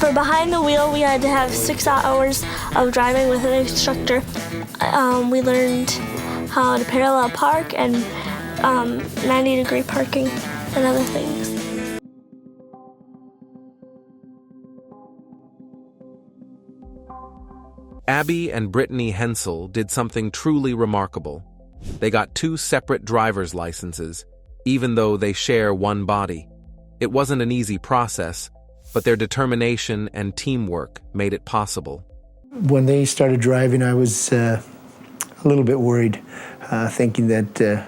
For behind the wheel, we had to have 6 hours of driving with an instructor. We learned how to parallel park and 90-degree parking and other things. Abby and Brittany Hensel did something truly remarkable. They got 2 separate driver's licenses, even though they share one body. It wasn't an easy process, but their determination and teamwork made it possible. When they started driving, I was a little bit worried, thinking that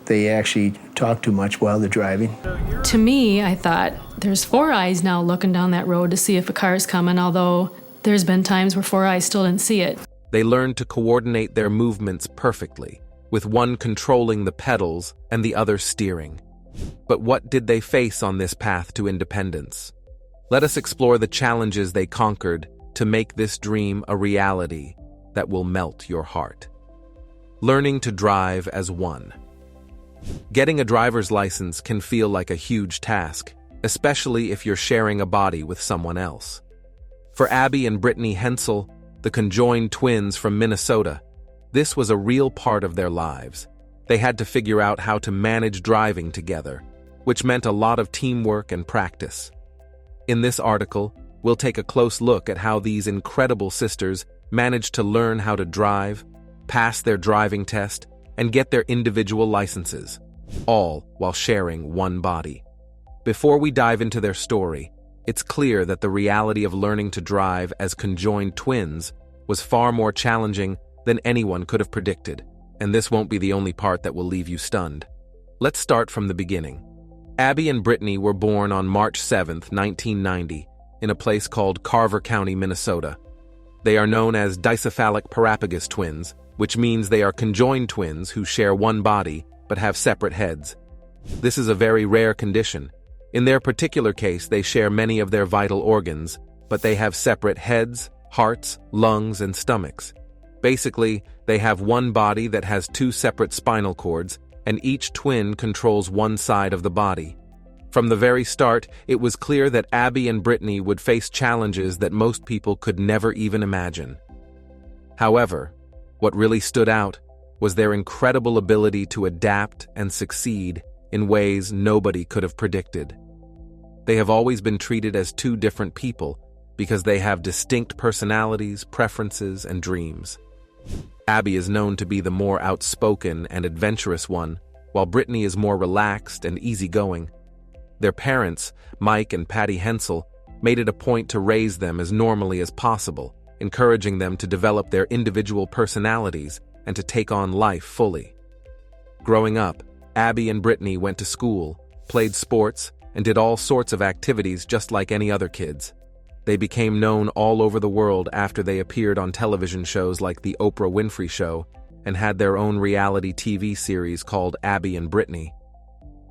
they actually talk too much while they're driving. To me, I thought, there's 4 eyes now looking down that road to see if a car's coming, although there's been times where 4 eyes still didn't see it. They learned to coordinate their movements perfectly, with one controlling the pedals and the other steering. But what did they face on this path to independence? Let us explore the challenges they conquered to make this dream a reality that will melt your heart. Learning to drive as one. Getting a driver's license can feel like a huge task, especially if you're sharing a body with someone else. For Abby and Brittany Hensel, the conjoined twins from Minnesota, this was a real part of their lives. They had to figure out how to manage driving together, which meant a lot of teamwork and practice. In this article, we'll take a close look at how these incredible sisters managed to learn how to drive, pass their driving test, and get their individual licenses, all while sharing one body. Before we dive into their story, it's clear that the reality of learning to drive as conjoined twins was far more challenging than anyone could have predicted, and this won't be the only part that will leave you stunned. Let's start from the beginning. Abby and Brittany were born on March 7, 1990, in a place called Carver County, Minnesota. They are known as dicephalic parapagus twins, which means they are conjoined twins who share one body but have separate heads. This is a very rare condition. In their particular case, they share many of their vital organs, but they have separate heads, hearts, lungs, and stomachs. Basically, they have one body that has 2 separate spinal cords, and each twin controls one side of the body. From the very start, it was clear that Abby and Brittany would face challenges that most people could never even imagine. However, what really stood out was their incredible ability to adapt and succeed in ways nobody could have predicted. They have always been treated as 2 different people because they have distinct personalities, preferences, and dreams. Abby is known to be the more outspoken and adventurous one, while Brittany is more relaxed and easygoing. Their parents, Mike and Patty Hensel, made it a point to raise them as normally as possible, encouraging them to develop their individual personalities and to take on life fully. Growing up, Abby and Brittany went to school, played sports, and did all sorts of activities just like any other kids. They became known all over the world after they appeared on television shows like The Oprah Winfrey Show and had their own reality TV series called Abby and Brittany.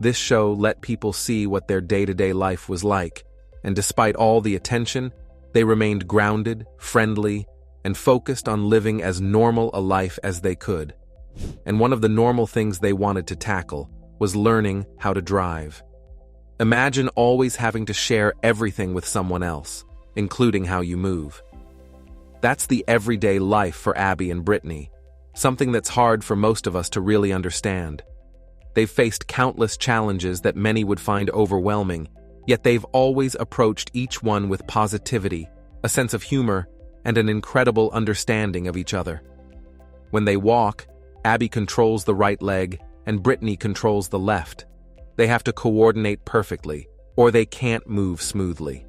This show let people see what their day-to-day life was like, and despite all the attention, they remained grounded, friendly, and focused on living as normal a life as they could. And one of the normal things they wanted to tackle was learning how to drive. Imagine always having to share everything with someone else, including how you move. That's the everyday life for Abby and Brittany, something that's hard for most of us to really understand. They've faced countless challenges that many would find overwhelming, yet they've always approached each one with positivity, a sense of humor, and an incredible understanding of each other. When they walk, Abby controls the right leg and Brittany controls the left. They have to coordinate perfectly, or they can't move smoothly.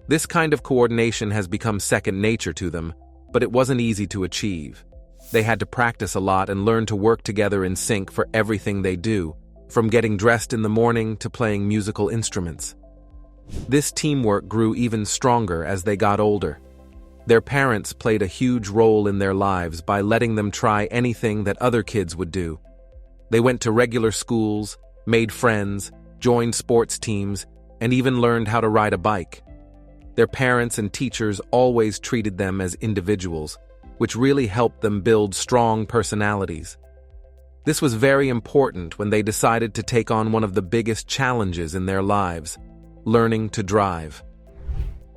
This kind of coordination has become second nature to them, but it wasn't easy to achieve. They had to practice a lot and learn to work together in sync for everything they do, from getting dressed in the morning to playing musical instruments. This teamwork grew even stronger as they got older. Their parents played a huge role in their lives by letting them try anything that other kids would do. They went to regular schools, made friends, joined sports teams, and even learned how to ride a bike. Their parents and teachers always treated them as individuals, which really helped them build strong personalities. This was very important when they decided to take on one of the biggest challenges in their lives, learning to drive.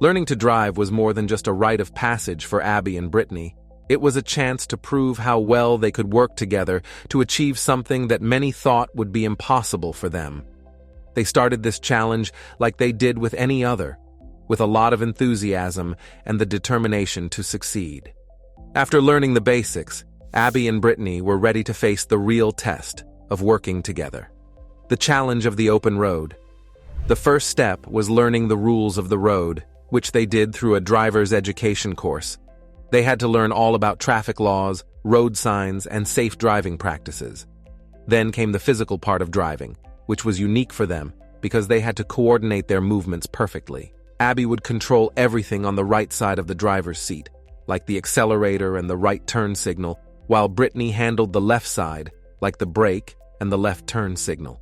Learning to drive was more than just a rite of passage for Abby and Brittany. It was a chance to prove how well they could work together to achieve something that many thought would be impossible for them. They started this challenge like they did with any other, with a lot of enthusiasm and the determination to succeed. After learning the basics, Abby and Brittany were ready to face the real test of working together. The challenge of the open road. The first step was learning the rules of the road, which they did through a driver's education course. They had to learn all about traffic laws, road signs, and safe driving practices. Then came the physical part of driving, which was unique for them because they had to coordinate their movements perfectly. Abby would control everything on the right side of the driver's seat, like the accelerator and the right turn signal, while Brittany handled the left side, like the brake and the left turn signal.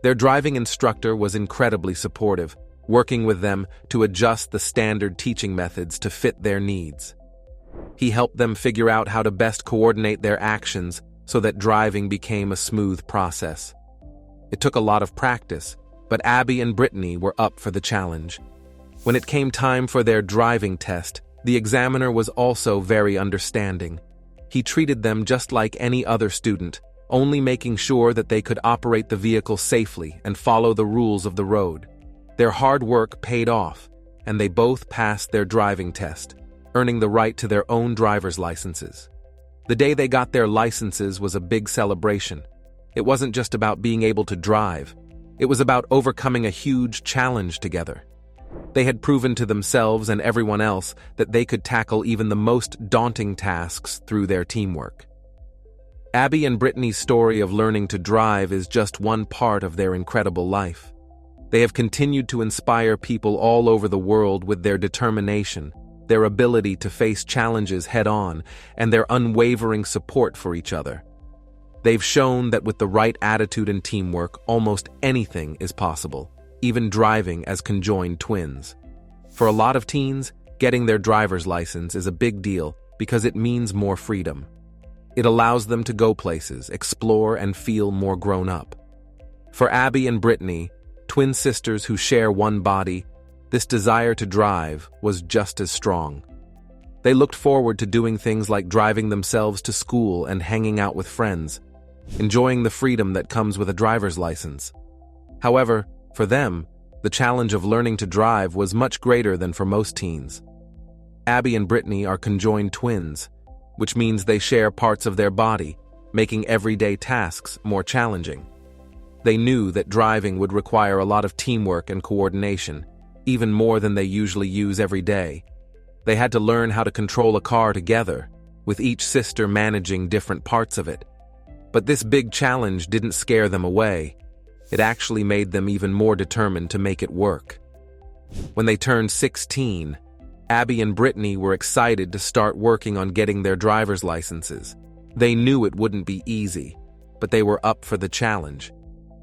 Their driving instructor was incredibly supportive, working with them to adjust the standard teaching methods to fit their needs. He helped them figure out how to best coordinate their actions so that driving became a smooth process. It took a lot of practice, but Abby and Brittany were up for the challenge. When it came time for their driving test, the examiner was also very understanding. He treated them just like any other student, only making sure that they could operate the vehicle safely and follow the rules of the road. Their hard work paid off, and they both passed their driving test, earning the right to their own driver's licenses. The day they got their licenses was a big celebration. It wasn't just about being able to drive. It was about overcoming a huge challenge together. They had proven to themselves and everyone else that they could tackle even the most daunting tasks through their teamwork. Abby and Brittany's story of learning to drive is just one part of their incredible life. They have continued to inspire people all over the world with their determination, their ability to face challenges head-on, and their unwavering support for each other. They've shown that with the right attitude and teamwork, almost anything is possible, even driving as conjoined twins. For a lot of teens, getting their driver's license is a big deal because it means more freedom. It allows them to go places, explore, and feel more grown up. For Abby and Brittany, twin sisters who share one body, this desire to drive was just as strong. They looked forward to doing things like driving themselves to school and hanging out with friends, enjoying the freedom that comes with a driver's license. However, for them, the challenge of learning to drive was much greater than for most teens. Abby and Brittany are conjoined twins, which means they share parts of their body, making everyday tasks more challenging. They knew that driving would require a lot of teamwork and coordination, even more than they usually use every day. They had to learn how to control a car together, with each sister managing different parts of it. But this big challenge didn't scare them away. It actually made them even more determined to make it work. When they turned 16, Abby and Brittany were excited to start working on getting their driver's licenses. They knew it wouldn't be easy, but they were up for the challenge.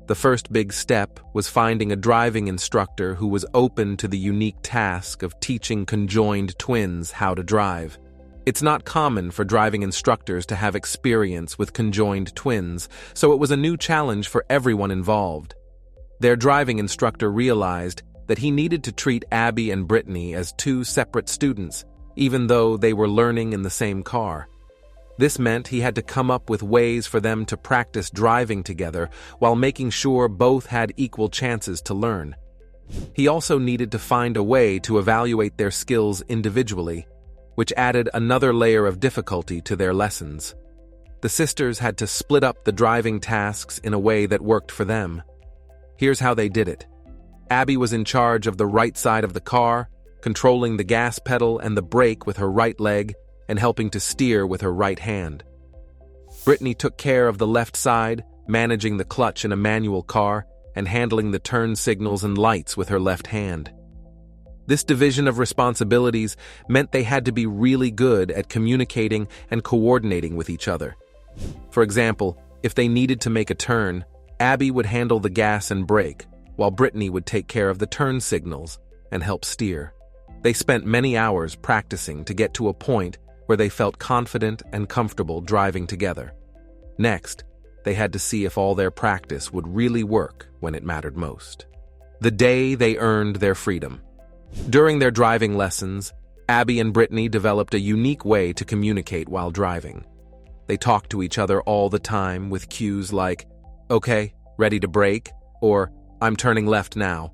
The first big step was finding a driving instructor who was open to the unique task of teaching conjoined twins how to drive. It's not common for driving instructors to have experience with conjoined twins, so it was a new challenge for everyone involved. Their driving instructor realized that he needed to treat Abby and Brittany as two separate students, even though they were learning in the same car. This meant he had to come up with ways for them to practice driving together while making sure both had equal chances to learn. He also needed to find a way to evaluate their skills individually, which added another layer of difficulty to their lessons. The sisters had to split up the driving tasks in a way that worked for them. Here's how they did it. Abby was in charge of the right side of the car, controlling the gas pedal and the brake with her right leg, and helping to steer with her right hand. Brittany took care of the left side, managing the clutch in a manual car, and handling the turn signals and lights with her left hand. This division of responsibilities meant they had to be really good at communicating and coordinating with each other. For example, if they needed to make a turn, Abby would handle the gas and brake, while Brittany would take care of the turn signals and help steer. They spent many hours practicing to get to a point where they felt confident and comfortable driving together. Next, they had to see if all their practice would really work when it mattered most. The day they earned their freedom. During their driving lessons, Abby and Brittany developed a unique way to communicate while driving. They talked to each other all the time with cues like, "Okay, ready to brake," or "I'm turning left now."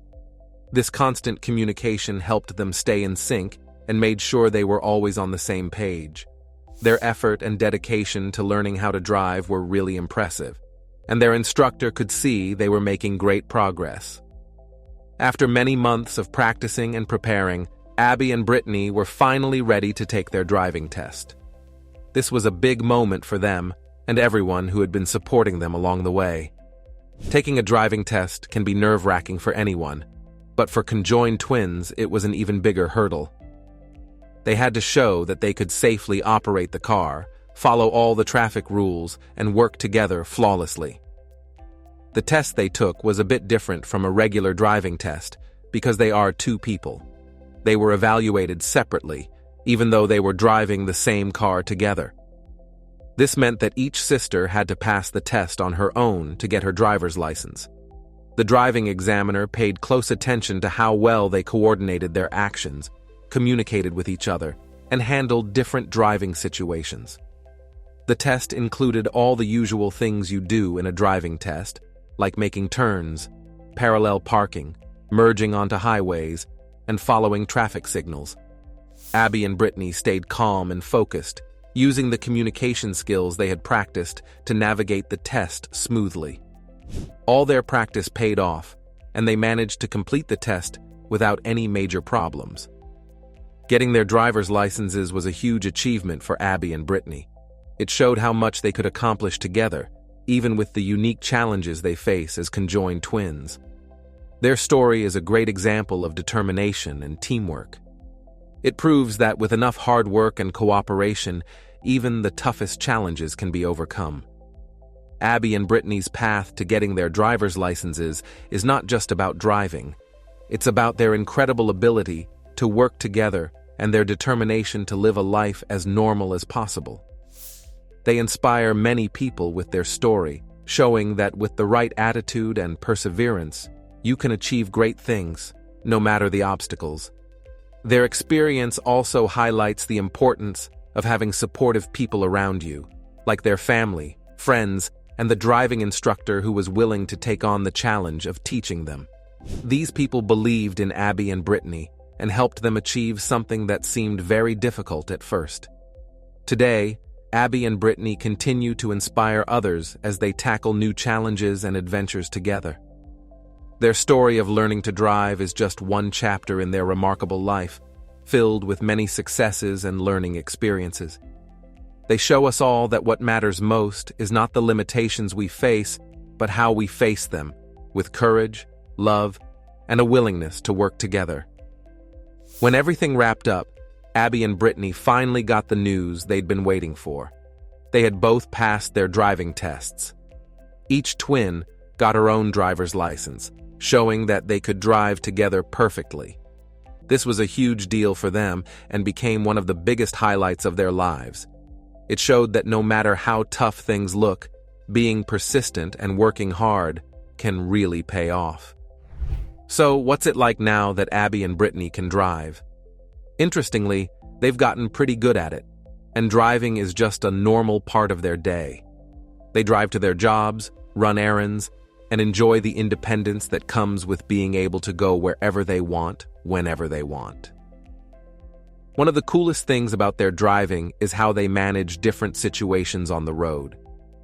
This constant communication helped them stay in sync and made sure they were always on the same page. Their effort and dedication to learning how to drive were really impressive, and their instructor could see they were making great progress. After many months of practicing and preparing, Abby and Brittany were finally ready to take their driving test. This was a big moment for them and everyone who had been supporting them along the way. Taking a driving test can be nerve-wracking for anyone, but for conjoined twins, it was an even bigger hurdle. They had to show that they could safely operate the car, follow all the traffic rules, and work together flawlessly. The test they took was a bit different from a regular driving test because they are two people. They were evaluated separately, even though they were driving the same car together. This meant that each sister had to pass the test on her own to get her driver's license. The driving examiner paid close attention to how well they coordinated their actions, communicated with each other, and handled different driving situations. The test included all the usual things you do in a driving test, like making turns, parallel parking, merging onto highways, and following traffic signals. Abby and Brittany stayed calm and focused, using the communication skills they had practiced to navigate the test smoothly. All their practice paid off, and they managed to complete the test without any major problems. Getting their driver's licenses was a huge achievement for Abby and Brittany. It showed how much they could accomplish together, even with the unique challenges they face as conjoined twins. Their story is a great example of determination and teamwork. It proves that with enough hard work and cooperation, even the toughest challenges can be overcome. Abby and Brittany's path to getting their driver's licenses is not just about driving. It's about their incredible ability to work together and their determination to live a life as normal as possible. They inspire many people with their story, showing that with the right attitude and perseverance, you can achieve great things, no matter the obstacles. Their experience also highlights the importance of having supportive people around you, like their family, friends, and the driving instructor who was willing to take on the challenge of teaching them. These people believed in Abby and Brittany and helped them achieve something that seemed very difficult at first. Today, Abby and Brittany continue to inspire others as they tackle new challenges and adventures together. Their story of learning to drive is just one chapter in their remarkable life, filled with many successes and learning experiences. They show us all that what matters most is not the limitations we face, but how we face them, with courage, love, and a willingness to work together. When everything wrapped up, Abby and Brittany finally got the news they'd been waiting for. They had both passed their driving tests. Each twin got her own driver's license, showing that they could drive together perfectly. This was a huge deal for them and became one of the biggest highlights of their lives. It showed that no matter how tough things look, being persistent and working hard can really pay off. So, what's it like now that Abby and Brittany can drive? Interestingly, they've gotten pretty good at it, and driving is just a normal part of their day. They drive to their jobs, run errands, and enjoy the independence that comes with being able to go wherever they want, whenever they want. One of the coolest things about their driving is how they manage different situations on the road.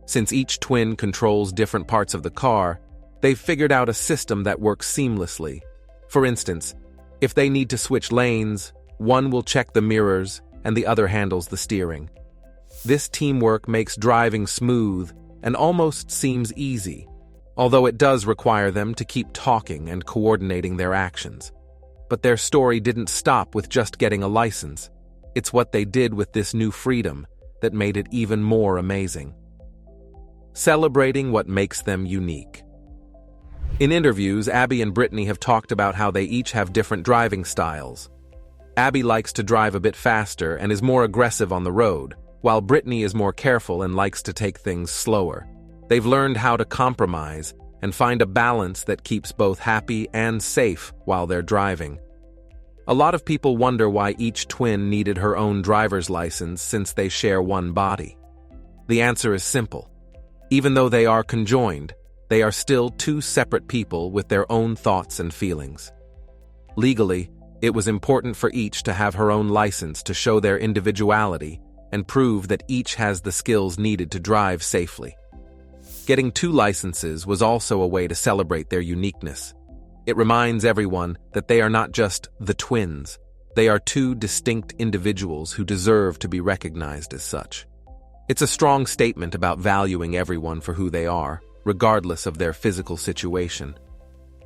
Since each twin controls different parts of the car, they've figured out a system that works seamlessly. For instance, if they need to switch lanes, one will check the mirrors and the other handles the steering. This teamwork makes driving smooth and almost seems easy, although it does require them to keep talking and coordinating their actions. But their story didn't stop with just getting a license. It's what they did with this new freedom that made it even more amazing. Celebrating what makes them unique. In interviews, Abby and Brittany have talked about how they each have different driving styles. Abby likes to drive a bit faster and is more aggressive on the road, while Brittany is more careful and likes to take things slower. They've learned how to compromise and find a balance that keeps both happy and safe while they're driving. A lot of people wonder why each twin needed her own driver's license since they share one body. The answer is simple. Even though they are conjoined, they are still two separate people with their own thoughts and feelings. Legally, it was important for each to have her own license to show their individuality and prove that each has the skills needed to drive safely. Getting two licenses was also a way to celebrate their uniqueness. It reminds everyone that they are not just the twins. They are two distinct individuals who deserve to be recognized as such. It's a strong statement about valuing everyone for who they are, regardless of their physical situation.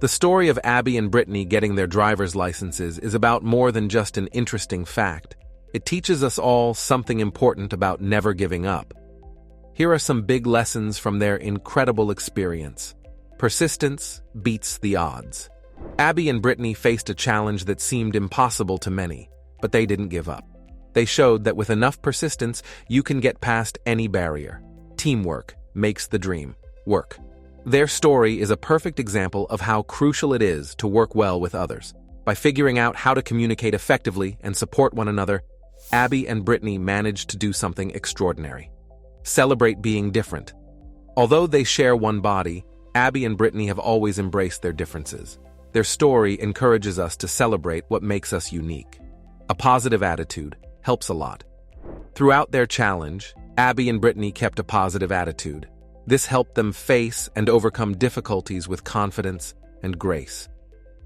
The story of Abby and Brittany getting their driver's licenses is about more than just an interesting fact. It teaches us all something important about never giving up. Here are some big lessons from their incredible experience. Persistence beats the odds. Abby and Brittany faced a challenge that seemed impossible to many, but they didn't give up. They showed that with enough persistence, you can get past any barrier. Teamwork makes the dream work. Their story is a perfect example of how crucial it is to work well with others. By figuring out how to communicate effectively and support one another, Abby and Brittany managed to do something extraordinary. Celebrate being different. Although they share one body, Abby and Brittany have always embraced their differences. Their story encourages us to celebrate what makes us unique. A positive attitude helps a lot. Throughout their challenge, Abby and Brittany kept a positive attitude. This helped them face and overcome difficulties with confidence and grace.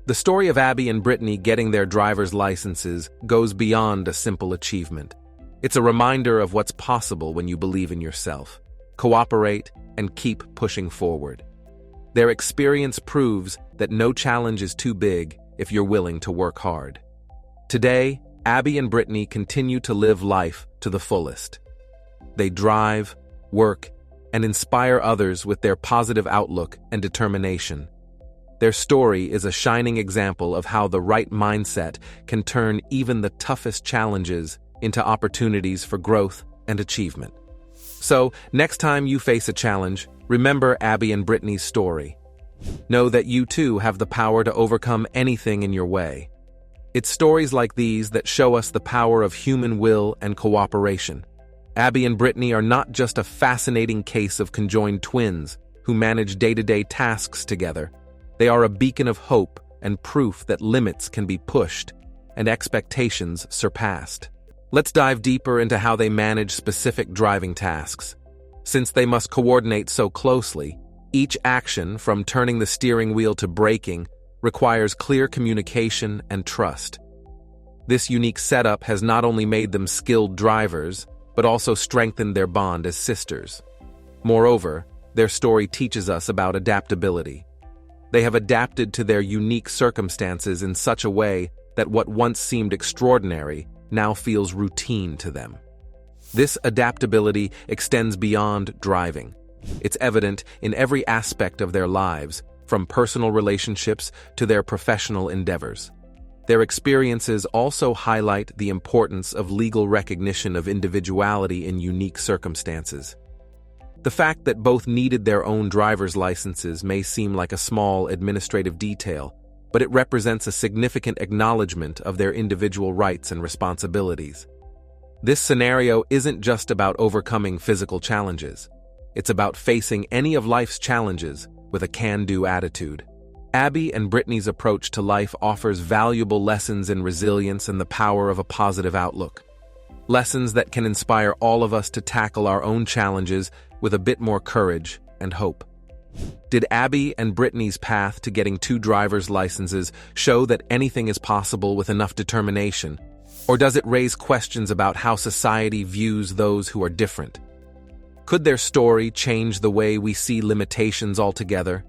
The story of Abby and Brittany getting their driver's licenses goes beyond a simple achievement. It's a reminder of what's possible when you believe in yourself, cooperate, and keep pushing forward. Their experience proves that no challenge is too big if you're willing to work hard. Today, Abby and Brittany continue to live life to the fullest. They drive, work, and inspire others with their positive outlook and determination. Their story is a shining example of how the right mindset can turn even the toughest challenges into opportunities for growth and achievement. So, next time you face a challenge, remember Abby and Brittany's story. Know that you too have the power to overcome anything in your way. It's stories like these that show us the power of human will and cooperation. Abby and Brittany are not just a fascinating case of conjoined twins who manage day-to-day tasks together. They are a beacon of hope and proof that limits can be pushed and expectations surpassed. Let's dive deeper into how they manage specific driving tasks. Since they must coordinate so closely, each action, from turning the steering wheel to braking, requires clear communication and trust. This unique setup has not only made them skilled drivers, but also strengthened their bond as sisters. Moreover, their story teaches us about adaptability. They have adapted to their unique circumstances in such a way that what once seemed extraordinary now feels routine to them. This adaptability extends beyond driving. It's evident in every aspect of their lives, from personal relationships to their professional endeavors. Their experiences also highlight the importance of legal recognition of individuality in unique circumstances. The fact that both needed their own driver's licenses may seem like a small administrative detail, but it represents a significant acknowledgement of their individual rights and responsibilities. This scenario isn't just about overcoming physical challenges. It's about facing any of life's challenges with a can-do attitude. Abby and Brittany's approach to life offers valuable lessons in resilience and the power of a positive outlook. Lessons that can inspire all of us to tackle our own challenges with a bit more courage and hope. Did Abby and Brittany's path to getting two driver's licenses show that anything is possible with enough determination? Or does it raise questions about how society views those who are different? Could their story change the way we see limitations altogether?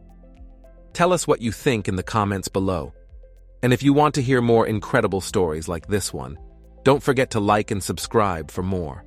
Tell us what you think in the comments below. And if you want to hear more incredible stories like this one, don't forget to like and subscribe for more.